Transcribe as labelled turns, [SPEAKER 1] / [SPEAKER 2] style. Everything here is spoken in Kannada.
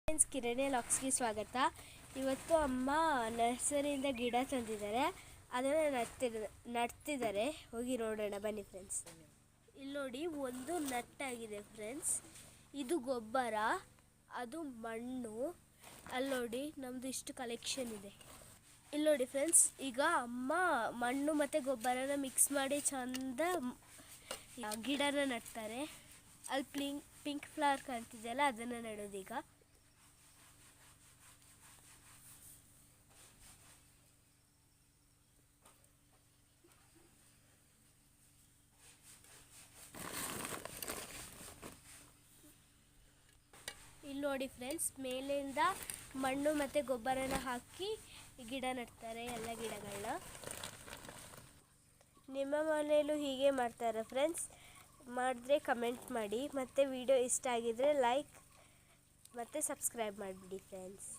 [SPEAKER 1] ಫ್ರೆಂಡ್ಸ್, ಕಿರಣಿ ಲಾಕ್ಸ್ಗೆ ಸ್ವಾಗತ. ಇವತ್ತು ಅಮ್ಮ ನರ್ಸರಿಯಿಂದ ಗಿಡ ತಂದಿದ್ದಾರೆ, ಅದನ್ನು ನಡ್ತಿದ್ದಾರೆ. ಹೋಗಿ ನೋಡೋಣ ಬನ್ನಿ ಫ್ರೆಂಡ್ಸ್. ಇಲ್ಲಿ ನೋಡಿ, ಒಂದು ನಟ್ಟಾಗಿದೆ ಫ್ರೆಂಡ್ಸ್. ಇದು ಗೊಬ್ಬರ, ಅದು ಮಣ್ಣು. ಅಲ್ಲಿ ನೋಡಿ, ನಮ್ಮದು ಇಷ್ಟು ಕಲೆಕ್ಷನ್ ಇದೆ. ಇಲ್ಲಿ ನೋಡಿ ಫ್ರೆಂಡ್ಸ್, ಈಗ ಅಮ್ಮ ಮಣ್ಣು ಮತ್ತು ಗೊಬ್ಬರನ ಮಿಕ್ಸ್ ಮಾಡಿ ಚಂದ ಗಿಡನ ನಡ್ತಾರೆ. ಅಲ್ಲಿ ಪಿಂಕ್ ಫ್ಲವರ್ ಕಾಣ್ತಿದೆಯಲ್ಲ, ಅದನ್ನು ನೆಡೋದೀಗ. ಇಲ್ಲಿ ನೋಡಿ ಫ್ರೆಂಡ್ಸ್, ಮೇಲಿಂದ ಮಣ್ಣು ಮತ್ತು ಗೊಬ್ಬರನ ಹಾಕಿ ಗಿಡ ನೆಡ್ತಾರೆ, ಎಲ್ಲ ಗಿಡಗಳನ್ನ. ನಿಮ್ಮ ಮನೆಯಲ್ಲೂ ಹೀಗೆ ಮಾಡ್ತಾರೆ ಫ್ರೆಂಡ್ಸ್? ಮಾಡಿದ್ರೆ ಕಮೆಂಟ್ ಮಾಡಿ, ಮತ್ತು ವಿಡಿಯೋ ಇಷ್ಟ ಆಗಿದ್ರೆ ಲೈಕ್ ಮತ್ತು ಸಬ್ಸ್ಕ್ರೈಬ್ ಮಾಡಿಬಿಡಿ ಫ್ರೆಂಡ್ಸ್.